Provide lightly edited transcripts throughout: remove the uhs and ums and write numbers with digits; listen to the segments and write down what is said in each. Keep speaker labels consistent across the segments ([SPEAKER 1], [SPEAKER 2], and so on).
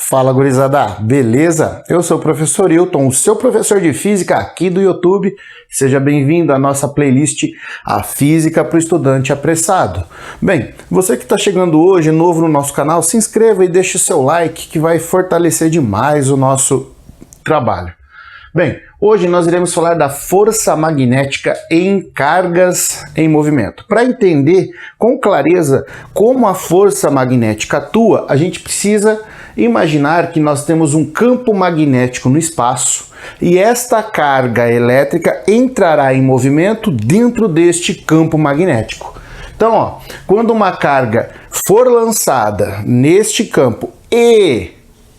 [SPEAKER 1] Fala, gurizada, beleza? Eu sou o professor Hilton, o seu professor de física aqui do YouTube. Seja bem-vindo à nossa playlist A Física para o Estudante Apressado. Bem, você que está chegando hoje novo no nosso canal, se inscreva e deixe o seu like que vai fortalecer demais o nosso trabalho. Bem, hoje nós iremos falar da força magnética em cargas em movimento. Para entender com clareza como a força magnética atua, a gente precisa imaginar que nós temos um campo magnético no espaço e esta carga elétrica entrará em movimento dentro deste campo magnético. Então, quando uma carga for lançada neste campo e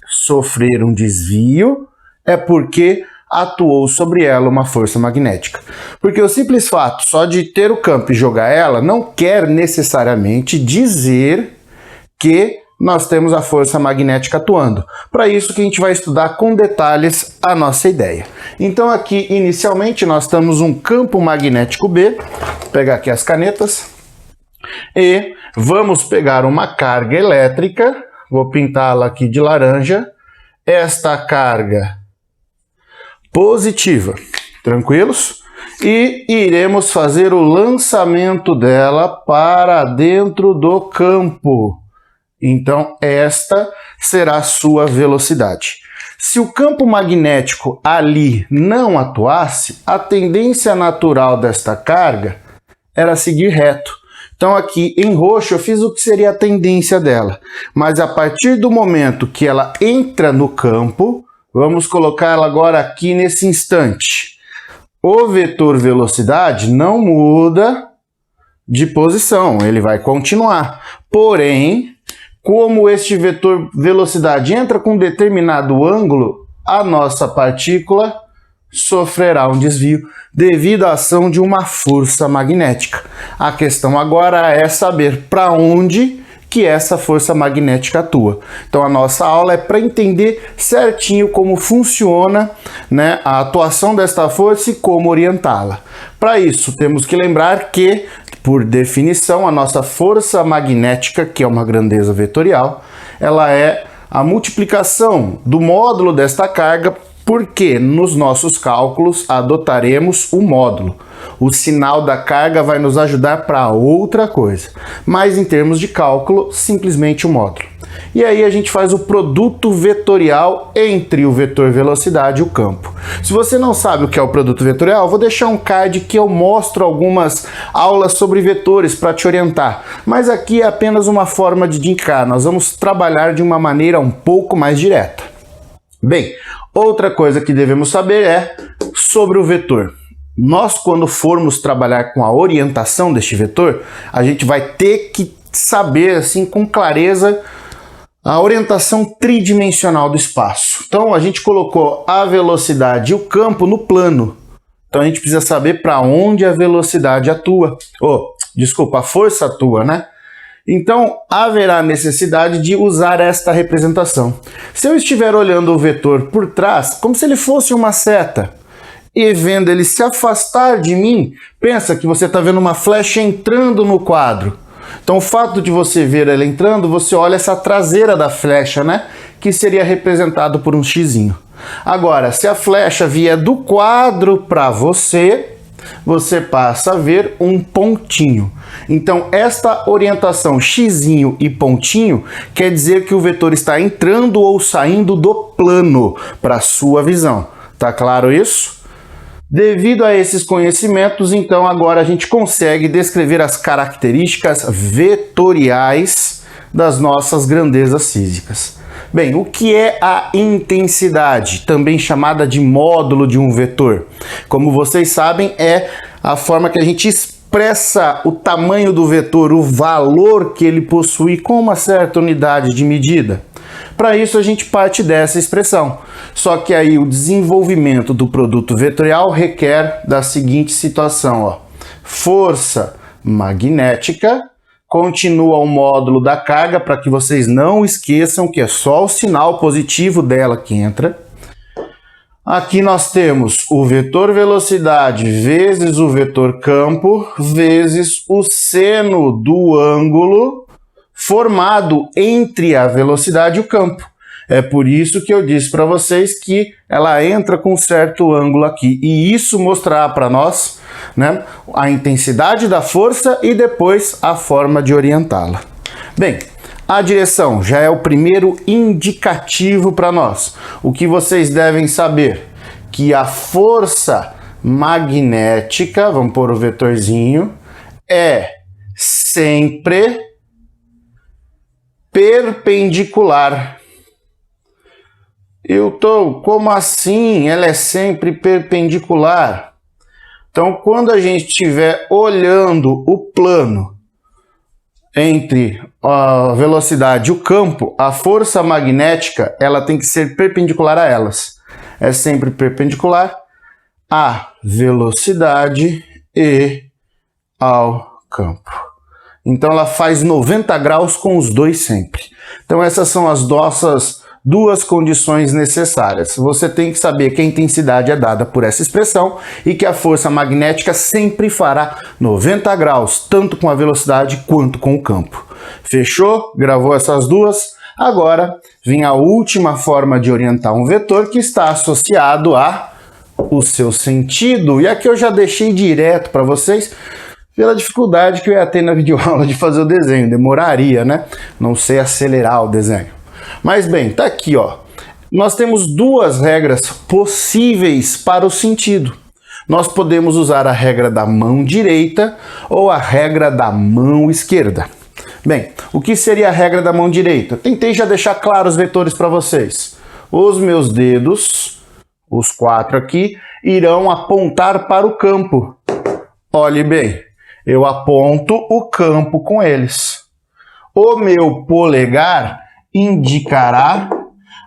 [SPEAKER 1] sofrer um desvio, é porque atuou sobre ela uma força magnética. Porque o simples fato só de ter o campo e jogar ela não quer necessariamente dizer que nós temos a força magnética atuando. Para isso que a gente vai estudar com detalhes a nossa ideia. Então aqui inicialmente nós temos um campo magnético B, vou pegar aqui as canetas, e vamos pegar uma carga elétrica, vou pintá-la aqui de laranja, esta carga positiva, tranquilos? E iremos fazer o lançamento dela para dentro do campo. Então, esta será a sua velocidade. Se o campo magnético ali não atuasse, a tendência natural desta carga era seguir reto. Então, aqui em roxo eu fiz o que seria a tendência dela. Mas a partir do momento que ela entra no campo, vamos colocar ela agora aqui nesse instante. O vetor velocidade não muda de posição, ele vai continuar. Porém, como este vetor velocidade entra com um determinado ângulo, a nossa partícula sofrerá um desvio devido à ação de uma força magnética. A questão agora é saber para onde que essa força magnética atua. Então a nossa aula é para entender certinho como funciona, né, a atuação desta força e como orientá-la. Para isso temos que lembrar que, por definição, a nossa força magnética, que é uma grandeza vetorial, ela é a multiplicação do módulo desta carga, porque nos nossos cálculos adotaremos o módulo. O sinal da carga vai nos ajudar para outra coisa, mas em termos de cálculo, simplesmente o módulo. E aí a gente faz o produto vetorial entre o vetor velocidade e o campo. Se você não sabe o que é o produto vetorial, eu vou deixar um card que eu mostro algumas aulas sobre vetores para te orientar. Mas aqui é apenas uma forma de indicar, nós vamos trabalhar de uma maneira um pouco mais direta. Bem, outra coisa que devemos saber é sobre o vetor. Nós, quando formos trabalhar com a orientação deste vetor, a gente vai ter que saber assim com clareza a orientação tridimensional do espaço. Então a gente colocou a velocidade e o campo no plano. Então a gente precisa saber para onde a velocidade atua. A força atua, né? Então haverá necessidade de usar esta representação. Se eu estiver olhando o vetor por trás, como se ele fosse uma seta, e vendo ele se afastar de mim, pensa que você está vendo uma flecha entrando no quadro. Então o fato de você ver ela entrando, você olha essa traseira da flecha, né? Que seria representado por um xizinho. Agora, se a flecha vier do quadro para você, você passa a ver um pontinho. Então esta orientação xizinho e pontinho quer dizer que o vetor está entrando ou saindo do plano para a sua visão. Tá claro isso? Devido a esses conhecimentos, então agora a gente consegue descrever as características vetoriais das nossas grandezas físicas. Bem, o que é a intensidade, também chamada de módulo de um vetor? Como vocês sabem, é a forma que a gente expressa o tamanho do vetor, o valor que ele possui com uma certa unidade de medida. Para isso a gente parte dessa expressão. Só que aí o desenvolvimento do produto vetorial requer da seguinte situação, força magnética, continua o módulo da carga, para que vocês não esqueçam que é só o sinal positivo dela que entra. Aqui nós temos o vetor velocidade vezes o vetor campo, vezes o seno do ângulo formado entre a velocidade e o campo. É por isso que eu disse para vocês que ela entra com um certo ângulo aqui. E isso mostrará para nós, né, a intensidade da força e depois a forma de orientá-la. Bem, a direção já é o primeiro indicativo para nós. O que vocês devem saber? Que a força magnética, vamos pôr o vetorzinho, é sempre perpendicular. Como assim? Ela é sempre perpendicular. Então, quando a gente estiver olhando o plano entre a velocidade e o campo, a força magnética ela tem que ser perpendicular a elas. É sempre perpendicular à velocidade e ao campo. Então ela faz 90 graus com os dois sempre. Então essas são as nossas duas condições necessárias. Você tem que saber que a intensidade é dada por essa expressão e que a força magnética sempre fará 90 graus, tanto com a velocidade quanto com o campo. Fechou? Gravou essas duas? Agora vem a última forma de orientar um vetor que está associado ao seu sentido. E aqui eu já deixei direto para vocês, pela dificuldade que eu ia ter na videoaula de fazer o desenho. Demoraria, né? Não sei acelerar o desenho. Mas bem, tá aqui, ó. Nós temos duas regras possíveis para o sentido. Nós podemos usar a regra da mão direita ou a regra da mão esquerda. Bem, o que seria a regra da mão direita? Tentei já deixar claro os vetores para vocês. Os meus dedos, os 4 aqui, irão apontar para o campo. Olhe bem, eu aponto o campo com eles. O meu polegar indicará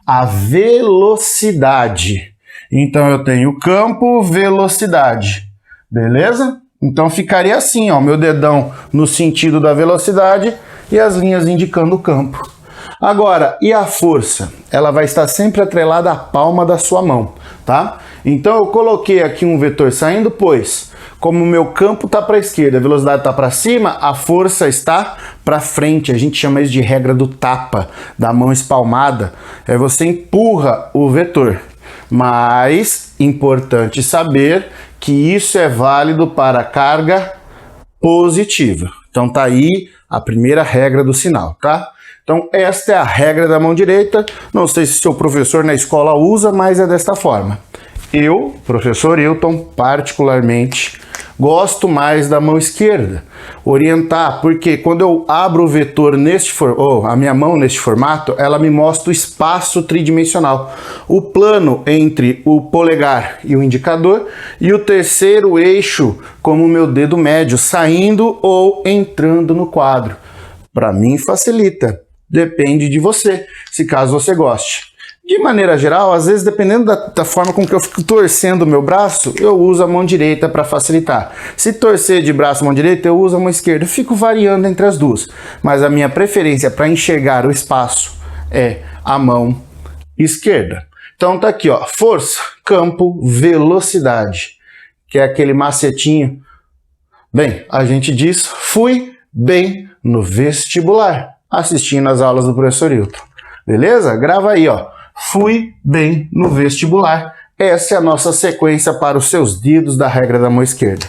[SPEAKER 1] a velocidade. Então eu tenho campo, velocidade. Beleza? Então ficaria assim, ó, meu dedão no sentido da velocidade e as linhas indicando o campo. Agora, e a força? Ela vai estar sempre atrelada à palma da sua mão, tá? Então eu coloquei aqui um vetor saindo, pois como o meu campo está para a esquerda, a velocidade está para cima, a força está para frente. A gente chama isso de regra do tapa, da mão espalmada. É você empurra o vetor. Mas importante saber que isso é válido para carga positiva. Então tá aí a primeira regra do sinal, tá? Então esta é a regra da mão direita. Não sei se seu professor na escola usa, mas é desta forma. Eu, professor Hilton, particularmente gosto mais da mão esquerda. Orientar, porque quando eu abro o vetor a minha mão neste formato, ela me mostra o espaço tridimensional. O plano entre o polegar e o indicador e o terceiro eixo como o meu dedo médio saindo ou entrando no quadro. Para mim facilita. Depende de você, se caso você goste. De maneira geral, às vezes, dependendo da forma com que eu fico torcendo o meu braço, eu uso a mão direita para facilitar. Se torcer de braço mão direita, eu uso a mão esquerda. Eu fico variando entre as duas. Mas a minha preferência para enxergar o espaço é a mão esquerda. Então tá aqui, ó, força, campo, velocidade, que é aquele macetinho. Bem, a gente diz, fui bem no vestibular, assistindo as aulas do professor Hilton. Beleza? Grava aí, ó. Fui bem no vestibular. Essa é a nossa sequência para os seus dedos da regra da mão esquerda.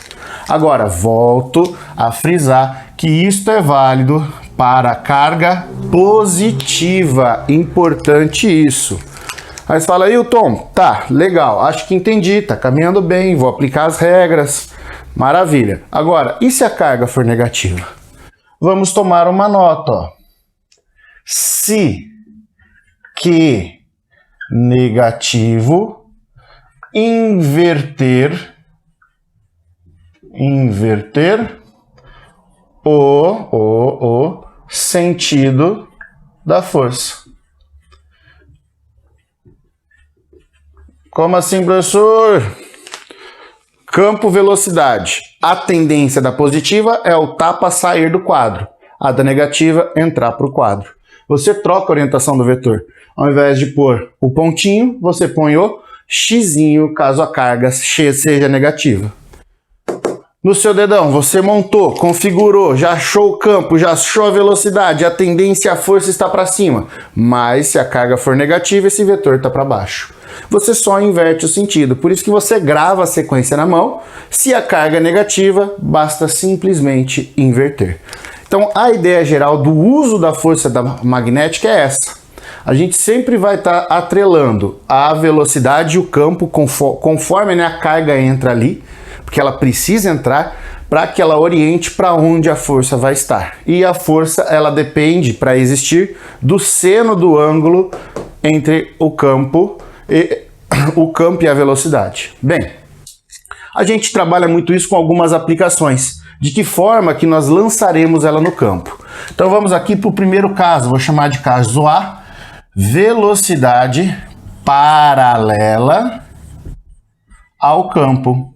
[SPEAKER 1] Agora, volto a frisar que isto é válido para carga positiva. Importante isso. Aí você fala, Hilton, tá, legal, acho que entendi, tá caminhando bem, vou aplicar as regras. Maravilha. Agora, e se a carga for negativa? Vamos tomar uma nota, ó. Se que negativo inverter o sentido da força. Como assim, professor? Campo, velocidade. A tendência da positiva é o tapa sair do quadro. A da negativa, entrar para o quadro. Você troca a orientação do vetor. Ao invés de pôr o pontinho, você põe o xizinho, caso a carga seja negativa. No seu dedão, você montou, configurou, já achou o campo, já achou a velocidade, a tendência e a força está para cima. Mas se a carga for negativa, esse vetor está para baixo. Você só inverte o sentido, por isso que você grava a sequência na mão. Se a carga é negativa, basta simplesmente inverter. Então a ideia geral do uso da força magnética é essa. A gente sempre vai estar atrelando a velocidade e o campo conforme a carga entra ali, porque ela precisa entrar para que ela oriente para onde a força vai estar. E a força, ela depende, para existir, do seno do ângulo entre o campo e a velocidade. Bem, a gente trabalha muito isso com algumas aplicações. De que forma que nós lançaremos ela no campo? Então vamos aqui para o primeiro caso, vou chamar de caso A, velocidade paralela ao campo.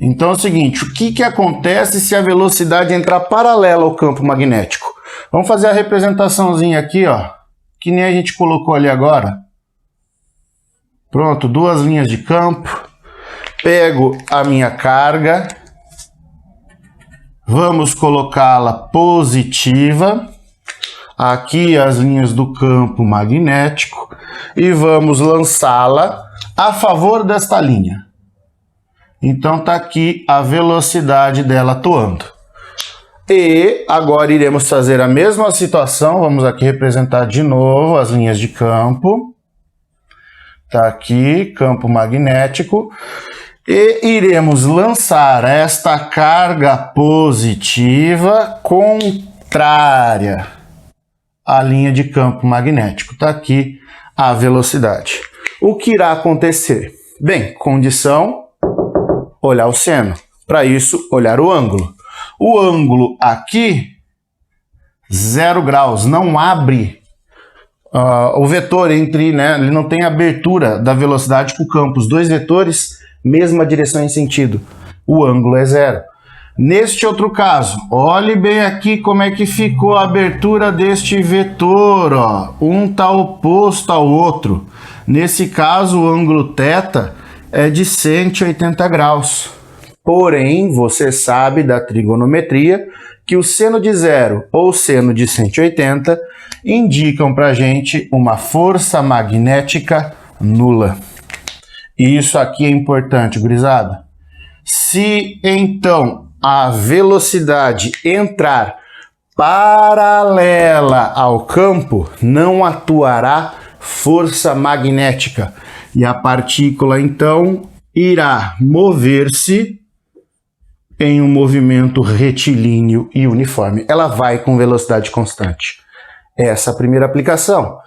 [SPEAKER 1] Então é o seguinte, o que acontece se a velocidade entrar paralela ao campo magnético? Vamos fazer a representaçãozinha aqui, ó, que nem a gente colocou ali agora. Pronto, duas linhas de campo. Pego a minha carga, vamos colocá-la positiva. Aqui as linhas do campo magnético e vamos lançá-la a favor desta linha. Então tá aqui a velocidade dela atuando. E agora iremos fazer a mesma situação, vamos aqui representar de novo as linhas de campo. Tá aqui, campo magnético. E iremos lançar esta carga positiva contrária à linha de campo magnético. Tá aqui a velocidade. O que irá acontecer? Bem, condição, olhar o seno. Para isso, olhar o ângulo. O ângulo aqui, 0 graus, não abre o vetor entre, né? Ele não tem abertura da velocidade com o campo. Os dois vetores, mesma direção e sentido. O ângulo é 0. Neste outro caso, olhe bem aqui como é que ficou a abertura deste vetor, ó. Um está oposto ao outro. Nesse caso, o ângulo θ é de 180 graus. Porém, você sabe da trigonometria que o seno de 0 ou seno de 180 indicam para a gente uma força magnética nula. E isso aqui é importante, gurizada. Se então a velocidade entrar paralela ao campo, não atuará força magnética. E a partícula, então, irá mover-se em um movimento retilíneo e uniforme. Ela vai com velocidade constante. Essa é a primeira aplicação.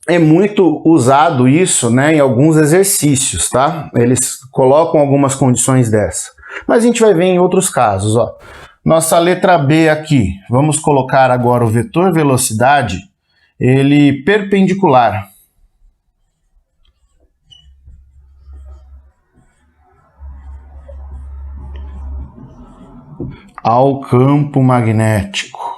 [SPEAKER 1] É muito usado isso, né, em alguns exercícios, tá? Eles colocam algumas condições dessa. Mas a gente vai ver em outros casos, ó. Nossa letra B aqui. Vamos colocar agora o vetor velocidade, ele perpendicular ao campo magnético.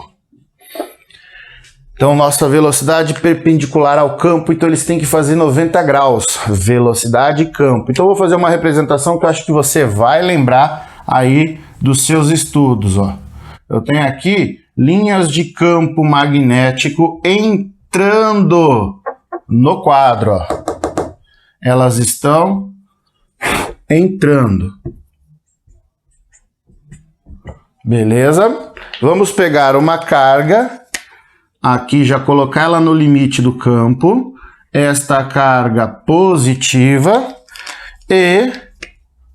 [SPEAKER 1] Então, nossa velocidade perpendicular ao campo, então eles têm que fazer 90 graus. Velocidade e campo. Então, eu vou fazer uma representação que eu acho que você vai lembrar aí dos seus estudos, ó. Eu tenho aqui linhas de campo magnético entrando no quadro, ó. Elas estão entrando. Beleza? Vamos pegar uma carga, aqui já colocar ela no limite do campo, esta carga positiva e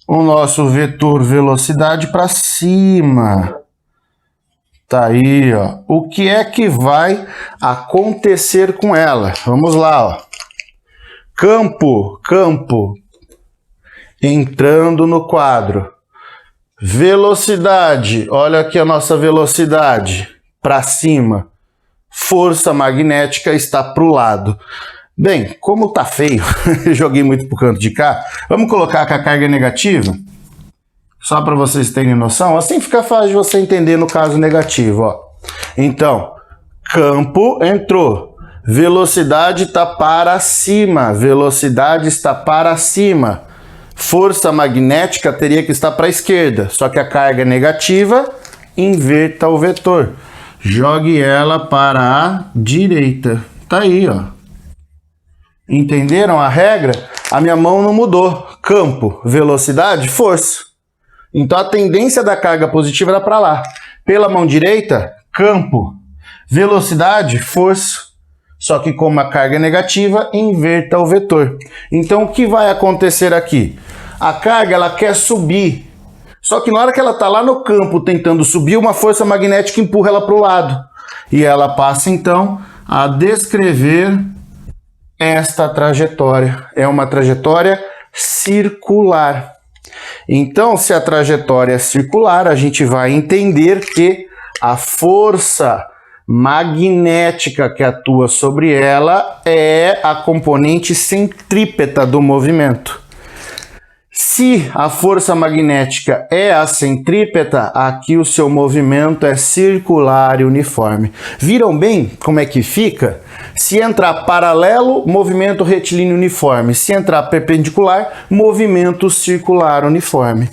[SPEAKER 1] o nosso vetor velocidade para cima. Tá aí, ó. O que é que vai acontecer com ela? Vamos lá, ó. Campo entrando no quadro. Velocidade, olha aqui a nossa velocidade para cima. Força magnética está para o lado. Bem, como tá feio, joguei muito para o canto de cá, vamos colocar com a carga negativa, só para vocês terem noção, assim fica fácil de você entender no caso negativo, ó. Então, campo entrou, velocidade está para cima, velocidade está para cima. força magnética teria que estar para a esquerda, só que a carga é negativa, inverta o vetor. Jogue ela para a direita. Tá aí, ó. Entenderam a regra? A minha mão não mudou. Campo, velocidade, força. Então a tendência da carga positiva era para lá. Pela mão direita, campo, velocidade, força. Só que como a carga é negativa, inverta o vetor. Então o que vai acontecer aqui? A carga ela quer subir. Só que na hora que ela está lá no campo tentando subir, uma força magnética empurra ela para o lado. E ela passa então a descrever esta trajetória. É uma trajetória circular. Então, se a trajetória é circular, a gente vai entender que a força magnética que atua sobre ela é a componente centrípeta do movimento. Se a força magnética é a centrípeta, aqui o seu movimento é circular e uniforme. Viram bem como é que fica? Se entrar paralelo, movimento retilíneo uniforme. Se entrar perpendicular, movimento circular uniforme.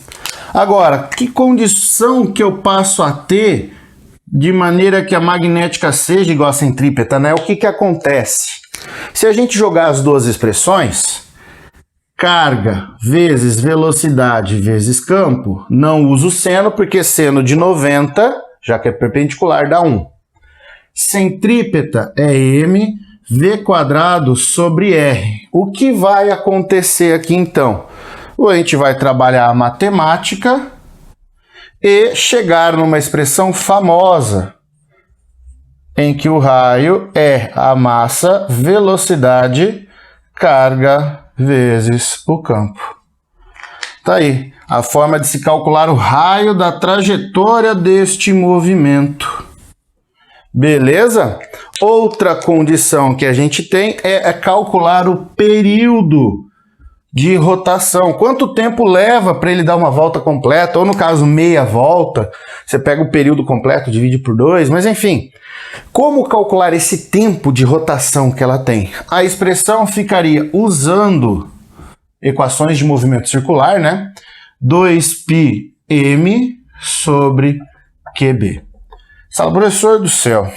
[SPEAKER 1] Agora, que condição que eu passo a ter de maneira que a magnética seja igual à centrípeta, né? O que que acontece? Se a gente jogar as duas expressões, carga vezes velocidade vezes campo, não uso seno, porque seno de 90, já que é perpendicular, dá 1. Centrípeta é m, v quadrado sobre r. O que vai acontecer aqui então? A gente vai trabalhar a matemática e chegar numa expressão famosa, em que o raio é a massa, velocidade, carga vezes o campo. Tá aí a forma de se calcular o raio da trajetória deste movimento. Beleza? Outra condição que a gente tem é calcular o período de rotação. Quanto tempo leva para ele dar uma volta completa, ou no caso meia volta, você pega o período completo, divide por 2, mas enfim. Como calcular esse tempo de rotação que ela tem? A expressão ficaria usando equações de movimento circular, né? 2πm sobre QB. Sala, professor do céu,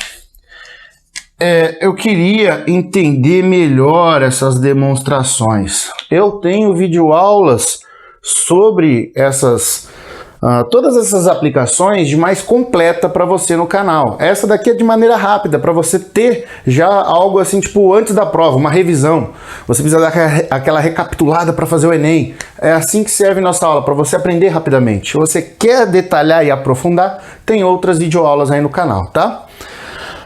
[SPEAKER 1] eu queria entender melhor essas demonstrações. Eu tenho videoaulas sobre todas essas aplicações de mais completa para você no canal. Essa daqui é de maneira rápida, para você ter já algo assim, tipo, antes da prova, uma revisão. Você precisa dar aquela recapitulada para fazer o Enem. É assim que serve nossa aula, para você aprender rapidamente. Se você quer detalhar e aprofundar, tem outras videoaulas aí no canal, tá?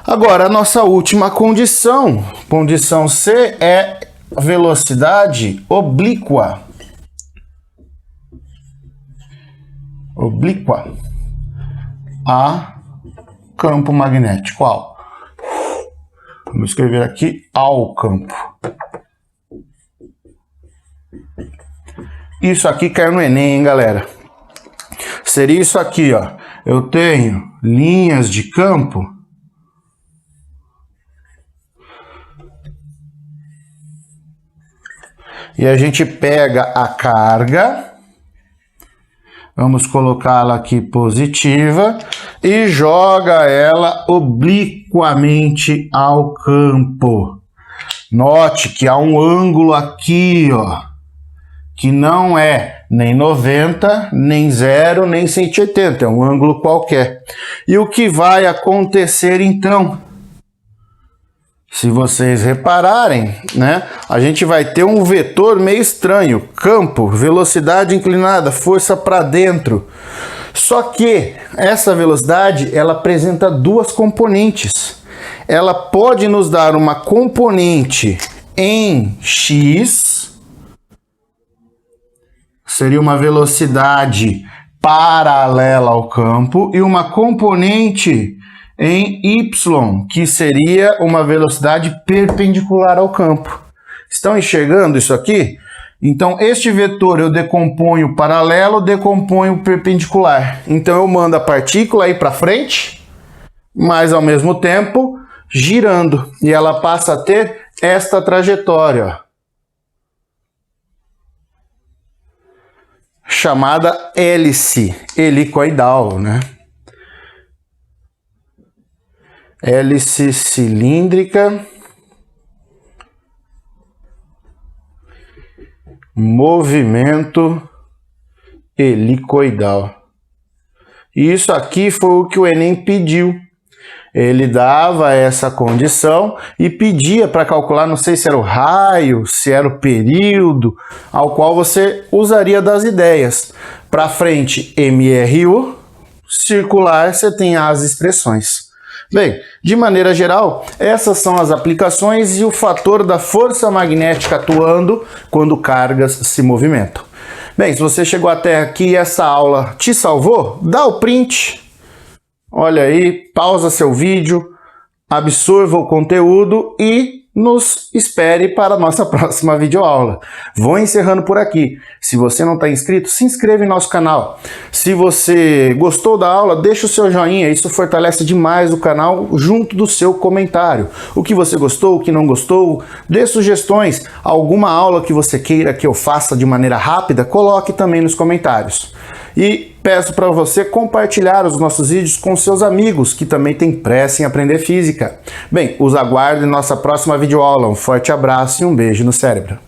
[SPEAKER 1] Agora, a nossa última condição, condição C, é velocidade oblíqua. Oblíqua a campo magnético. Vamos escrever aqui ao campo. Isso aqui caiu no Enem, hein, galera? Seria isso aqui, ó. Eu tenho linhas de campo e a gente pega a carga, vamos colocá-la aqui positiva, e joga ela obliquamente ao campo. Note que há um ângulo aqui, ó, que não é nem 90, nem 0, nem 180, é um ângulo qualquer. E o que vai acontecer então? Se vocês repararem, né, a gente vai ter um vetor meio estranho. Campo, velocidade inclinada, força para dentro. Só que essa velocidade, ela apresenta duas componentes. Ela pode nos dar uma componente em x, seria uma velocidade paralela ao campo, e uma componente em y, que seria uma velocidade perpendicular ao campo. Estão enxergando isso aqui? Então, este vetor eu decomponho paralelo, decomponho perpendicular. Então, eu mando a partícula aí para frente, mas ao mesmo tempo girando. E ela passa a ter esta trajetória, ó. chamada hélice helicoidal, né? Hélice cilíndrica, movimento helicoidal. Isso aqui foi o que o Enem pediu. Ele dava essa condição e pedia para calcular, não sei se era o raio, se era o período, ao qual você usaria das ideias. Para frente, MRU, circular, você tem as expressões. Bem, de maneira geral, essas são as aplicações e o fator da força magnética atuando quando cargas se movimentam. Bem, se você chegou até aqui e essa aula te salvou, dá o print, olha aí, pausa seu vídeo, absorva o conteúdo e nos espere para a nossa próxima videoaula. Vou encerrando por aqui. Se você não está inscrito, se inscreva em nosso canal. Se você gostou da aula, deixa o seu joinha, isso fortalece demais o canal junto do seu comentário. O que você gostou, o que não gostou, dê sugestões, alguma aula que você queira que eu faça de maneira rápida, coloque também nos comentários. E peço para você compartilhar os nossos vídeos com seus amigos que também têm pressa em aprender física. Bem, os aguardo em nossa próxima videoaula. Um forte abraço e um beijo no cérebro.